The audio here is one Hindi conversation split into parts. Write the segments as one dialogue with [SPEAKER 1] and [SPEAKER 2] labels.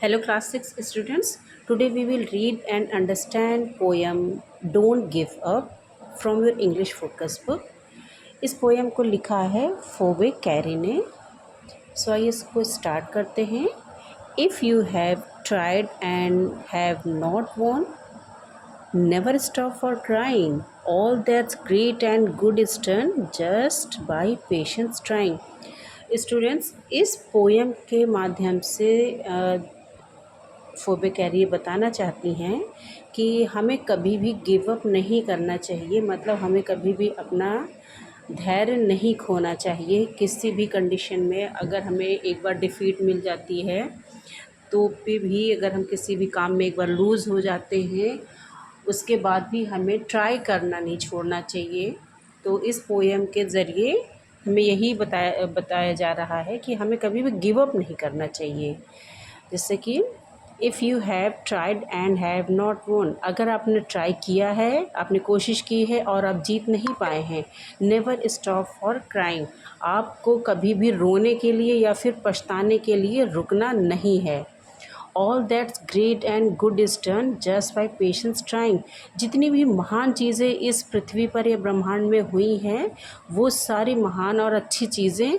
[SPEAKER 1] Hello class 6 students. Today we will read and understand poem Don't Give Up from your English focus book. इस पोएम को लिखा है फोबे कैरी ने। सो आइए इसको स्टार्ट करते हैं। If you have tried and have not won, never stop for crying. All that's great and good is done just by patience trying. Students, इस पोएम के माध्यम से फोबे कैरी बताना चाहती हैं कि हमें कभी भी गिव अप नहीं करना चाहिए। मतलब हमें कभी भी अपना धैर्य नहीं खोना चाहिए किसी भी कंडीशन में। अगर हमें एक बार डिफ़ीट मिल जाती है तो भी अगर हम किसी भी काम में एक बार लूज़ हो जाते हैं, उसके बाद भी हमें ट्राई करना नहीं छोड़ना चाहिए। तो इस पोएम के ज़रिए हमें यही बताया जा रहा है कि हमें कभी भी गिव अप नहीं करना चाहिए। जैसे कि if you have tried and have not won, अगर आपने ट्राई किया है, आपने कोशिश की है और आप जीत नहीं पाए हैं, नेवर स्टॉप फॉर क्राइंग, आपको कभी भी रोने के लिए या फिर पछताने के लिए रुकना नहीं है। All that's great and good is done just by patience trying, जितनी भी महान चीज़ें इस पृथ्वी पर या ब्रह्मांड में हुई हैं, वो सारी महान और अच्छी चीज़ें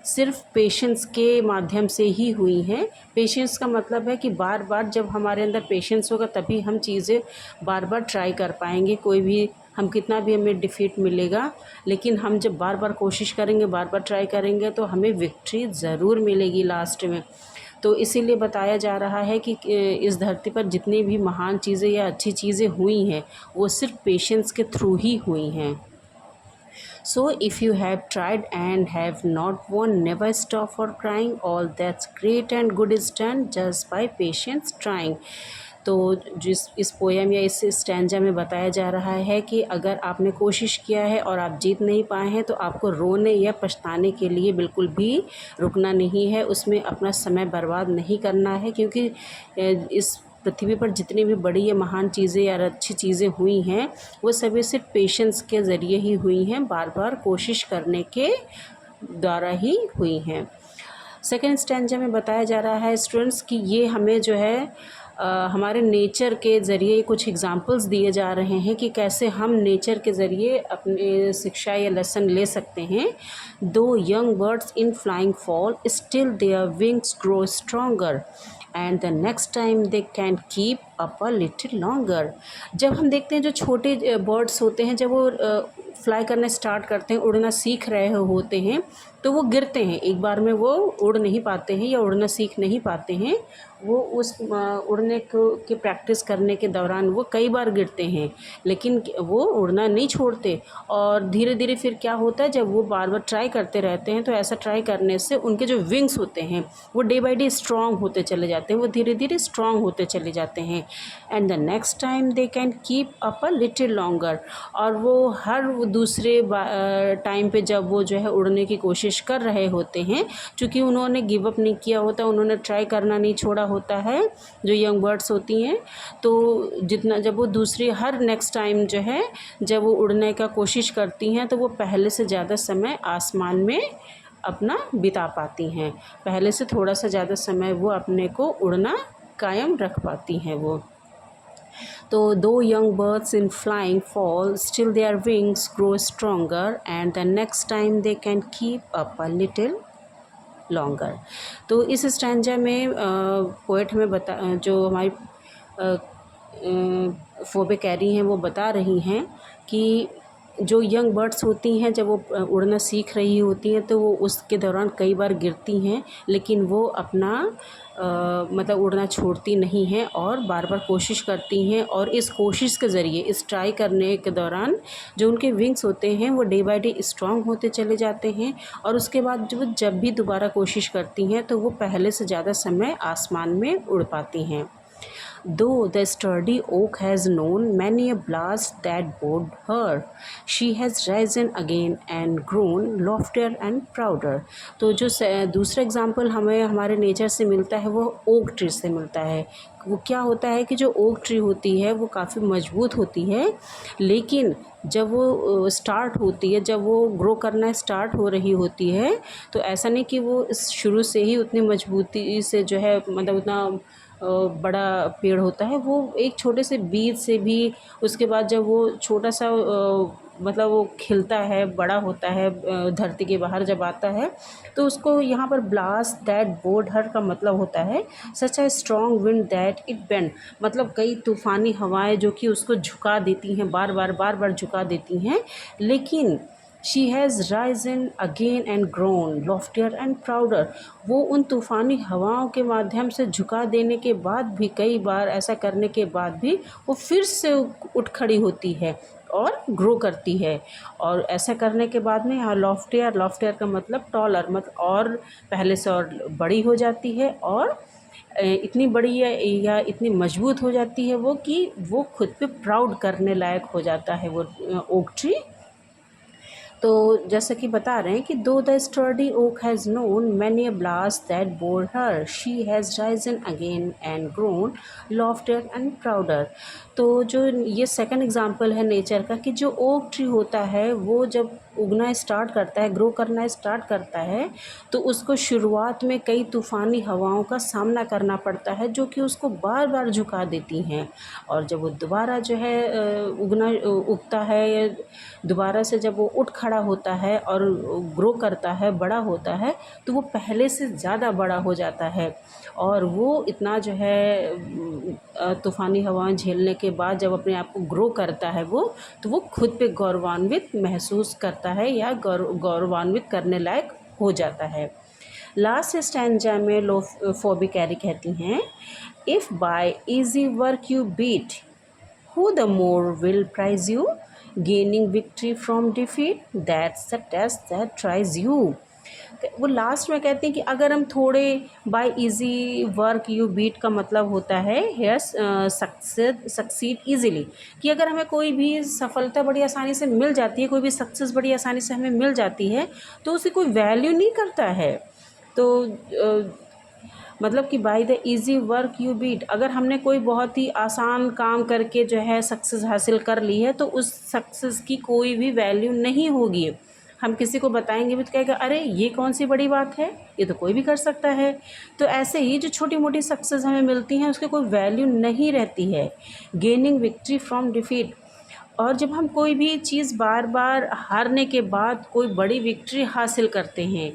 [SPEAKER 1] सिर्फ पेशेंस के माध्यम से ही हुई हैं। पेशेंस का मतलब है कि बार बार जब हमारे अंदर पेशेंस होगा तभी हम चीज़ें बार बार ट्राई कर पाएंगे। कोई भी हम कितना भी हमें डिफ़ीट मिलेगा, लेकिन हम जब बार बार कोशिश करेंगे, बार बार ट्राई करेंगे तो हमें विक्ट्री ज़रूर मिलेगी लास्ट में। तो इसीलिए बताया जा रहा है कि इस धरती पर जितनी भी महान चीज़ें या अच्छी चीज़ें हुई हैं वो सिर्फ पेशेंस के थ्रू ही हुई हैं। So if you have tried and have not won, never stop for crying. All that's great and good is done just by patience trying. तो जिस इस पोएम या इस स्टैंजा में बताया जा रहा है कि अगर आपने कोशिश किया है और आप जीत नहीं पाए हैं तो आपको रोने या पछताने के लिए बिल्कुल भी रुकना नहीं है, उसमें अपना समय बर्बाद नहीं करना है, क्योंकि इस पृथ्वी पर जितनी भी बड़ी या महान चीज़ें या अच्छी चीज़ें हुई हैं वो सभी सिर्फ पेशेंस के ज़रिए ही हुई हैं, बार बार कोशिश करने के द्वारा ही हुई हैं। सेकेंड स्टैंजा में बताया जा रहा है स्टूडेंट्स कि ये हमें जो है हमारे नेचर के ज़रिए कुछ एग्जांपल्स दिए जा रहे हैं कि कैसे हम नेचर के ज़रिए अपने शिक्षा या लेसन ले सकते हैं। दो young birds in flying fall still their wings grow stronger and the next time they can keep up a little longer. जब हम देखते हैं जो छोटे बर्ड्स होते हैं, जब वो फ्लाई करना स्टार्ट करते हैं, उड़ना सीख रहे होते हैं, तो वो गिरते हैं। एक बार में वो उड़ नहीं पाते हैं या उड़ना सीख नहीं पाते हैं। वो उस उड़ने की प्रैक्टिस करने के दौरान वो कई बार गिरते हैं, लेकिन वो उड़ना नहीं छोड़ते। और धीरे धीरे फिर क्या होता है, जब वो बार बार ट्राई करते रहते हैं तो ऐसा ट्राई करने से उनके जो विंग्स होते हैं वो डे बाई डे स्ट्रॉन्ग होते चले जाते हैं, वो धीरे धीरे स्ट्रॉन्ग होते चले जाते हैं। And the next time they can keep up a little longer, और वो हर दूसरे टाइम पे जब वो जो है उड़ने की कोशिश कर रहे होते हैं, चूँकि उन्होंने गिव अप नहीं किया होता, उन्होंने ट्राई करना नहीं छोड़ा होता है, जो यंग बर्ड्स होती हैं, तो जितना जब वो दूसरी हर नेक्स्ट टाइम जो है जब वो उड़ने का कोशिश करती हैं तो वो पहले से ज़्यादा समय आसमान में अपना बिता पाती हैं, पहले से थोड़ा सा ज़्यादा समय वो अपने को उड़ना कायम रख पाती हैं वो। तो दो young birds in flying fall still their wings grow stronger and the next time they can keep up a little longer. तो इस स्टैंजा में पोएट हमें जो हमारी फोबे कैरी हैं वो बता रही हैं कि जो यंग बर्ड्स होती हैं जब वो उड़ना सीख रही होती हैं तो वो उसके दौरान कई बार गिरती हैं, लेकिन वो अपना मतलब उड़ना छोड़ती नहीं हैं और बार बार कोशिश करती हैं। और इस कोशिश के ज़रिए, इस ट्राई करने के दौरान जो उनके विंग्स होते हैं वो डे बाय डे स्ट्रॉन्ग होते चले जाते हैं, और उसके बाद जब भी दोबारा कोशिश करती हैं तो वो पहले से ज़्यादा समय आसमान में उड़ पाती हैं। Though the sturdy oak has known many a blast that bowed her, she has risen again and grown loftier and prouder. तो जो दूसरा एग्जाम्पल हमें हमारे नेचर से मिलता है वो ओक ट्री से मिलता है। वो क्या होता है कि जो ओक ट्री होती है वो काफ़ी मजबूत होती है, लेकिन जब वो स्टार्ट होती है, जब वो ग्रो करना स्टार्ट हो रही होती है, तो ऐसा नहीं कि वो शुरू से ही उतनी मजबूती से जो है मतलब उतना बड़ा पेड़ होता है। वो एक छोटे से बीज से भी, उसके बाद जब वो छोटा सा मतलब वो खिलता है, बड़ा होता है, धरती के बाहर जब आता है, तो उसको यहाँ पर ब्लास्ट दैट बोर्ड हर का मतलब होता है such a strong wind that it bend, मतलब कई तूफ़ानी हवाएं जो कि उसको झुका देती हैं, बार बार झुका देती हैं, लेकिन she has risen again and grown loftier and prouder. वो उन तूफ़ानी हवाओं के माध्यम से झुका देने के बाद भी, कई बार ऐसा करने के बाद भी, वो फिर से उठ खड़ी होती है और ग्रो करती है। और ऐसा करने के बाद में यहाँ लॉफ्टियर का मतलब टॉलर, मतलब और पहले से और बड़ी हो जाती है, और इतनी बड़ी है या इतनी मजबूत हो जाती है वो कि वो खुद पे प्राउड करने लायक हो जाता है वो ओक ट्री। तो जैसा कि बता रहे हैं कि though the sturdy oak has known many a blast that bore her, she has risen again and grown loftier and prouder. तो जो ये सेकंड एग्जांपल है नेचर का, कि जो ओक ट्री होता है वो जब उगना स्टार्ट करता है, ग्रो करना स्टार्ट करता है, तो उसको शुरुआत में कई तूफ़ानी हवाओं का सामना करना पड़ता है जो कि उसको बार बार झुका देती हैं। और जब वो दोबारा जो है उगता है, या दोबारा से जब वो उठ खड़ा होता है और ग्रो करता है, बड़ा होता है, तो वो पहले से ज़्यादा बड़ा हो जाता है। और वो इतना जो है तूफ़ानी हवाएं झेलने के बाद जब अपने आप को ग्रो करता है वो, तो वो खुद पे गौरवान्वित महसूस करता है या गौरवान्वित करने लायक हो जाता है। लास्ट स्टैंजा में फोबी कैरी कहती हैं, if by easy work you beat, who the more will prize you, gaining victory from defeat, that's the test that tries you। वो लास्ट में कहते हैं कि अगर हम थोड़े, by easy work you beat का मतलब होता है हेयर सक्सीड ईजिली, कि अगर हमें कोई भी सफलता बड़ी आसानी से मिल जाती है, कोई भी सक्सेस बड़ी आसानी से हमें मिल जाती है, तो उसे कोई वैल्यू नहीं करता है। तो मतलब कि by the easy work you beat, अगर हमने कोई बहुत ही आसान काम करके जो है सक्सेस हासिल कर ली है, तो उस सक्सेस की कोई भी वैल्यू नहीं होगी। हम किसी को बताएंगे भी तो कहेगा अरे ये कौन सी बड़ी बात है, ये तो कोई भी कर सकता है। तो ऐसे ही जो छोटी मोटी सक्सेस हमें मिलती हैं उसकी कोई वैल्यू नहीं रहती है। गेनिंग विक्ट्री फ्रॉम डिफीट, और जब हम कोई भी चीज़ बार बार हारने के बाद कोई बड़ी विक्ट्री हासिल करते हैं,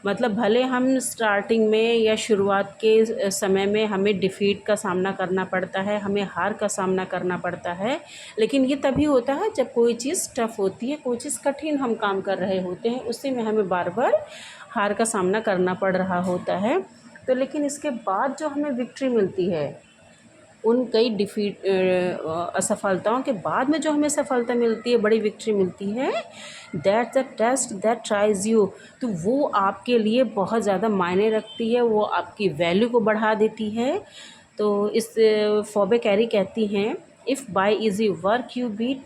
[SPEAKER 1] मतलब भले हम स्टार्टिंग में या शुरुआत के समय में हमें डिफ़ीट का सामना करना पड़ता है, हमें हार का सामना करना पड़ता है, लेकिन ये तभी होता है जब कोई चीज़ टफ़ होती है, कोई चीज़ कठिन हम काम कर रहे होते हैं, उसी में हमें बार बार हार का सामना करना पड़ रहा होता है। तो लेकिन इसके बाद जो हमें विक्ट्री मिलती है, उन कई डिफीट असफलताओं के बाद में जो हमें सफलता मिलती है, बड़ी विक्ट्री मिलती है, that's the test that tries you. तो वो आपके लिए बहुत ज़्यादा मायने रखती है, वो आपकी वैल्यू को बढ़ा देती है। तो इस फोबे कैरी कहती हैं, if by easy work you beat,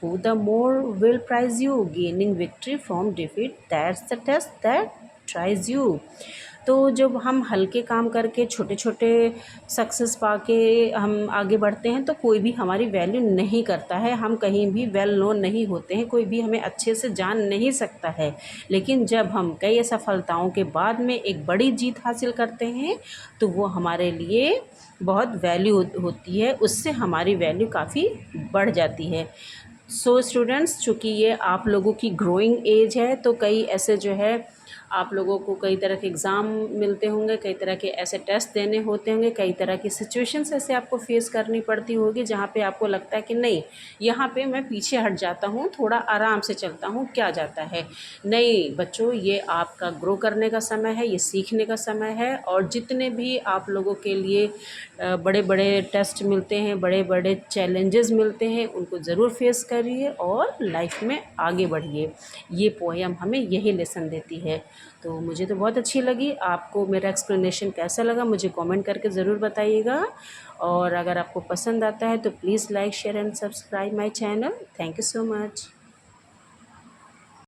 [SPEAKER 1] who the more will prize you, gaining victory from defeat, that's the test that tries you। तो जब हम हल्के काम करके छोटे छोटे सक्सेस पाके हम आगे बढ़ते हैं, तो कोई भी हमारी वैल्यू नहीं करता है, हम कहीं भी वेल नोन नहीं होते हैं, कोई भी हमें अच्छे से जान नहीं सकता है। लेकिन जब हम कई असफलताओं के बाद में एक बड़ी जीत हासिल करते हैं, तो वो हमारे लिए बहुत वैल्यू होती है, उससे हमारी वैल्यू काफ़ी बढ़ जाती है। सो स्टूडेंट्स, चूँकि ये आप लोगों की ग्रोइंग एज है, तो कई ऐसे जो है आप लोगों को कई तरह के एग्ज़ाम मिलते होंगे, कई तरह के ऐसे टेस्ट देने होते होंगे, कई तरह की सिचुएशंस ऐसे आपको फेस करनी पड़ती होगी जहाँ पे आपको लगता है कि नहीं, यहाँ पे मैं पीछे हट जाता हूँ, थोड़ा आराम से चलता हूँ, क्या जाता है। नहीं बच्चों, ये आपका ग्रो करने का समय है, ये सीखने का समय है, और जितने भी आप लोगों के लिए बड़े बड़े टेस्ट मिलते हैं, बड़े बड़े चैलेंजेस मिलते हैं, उनको ज़रूर फेस करिए और लाइफ में आगे बढ़िए। ये पोएम हमें यही लेसन देती है। तो मुझे तो बहुत अच्छी लगी। आपको मेरा एक्सप्लेनेशन कैसा लगा मुझे कमेंट करके ज़रूर बताइएगा, और अगर आपको पसंद आता है तो please like share and subscribe my channel. Thank you so much.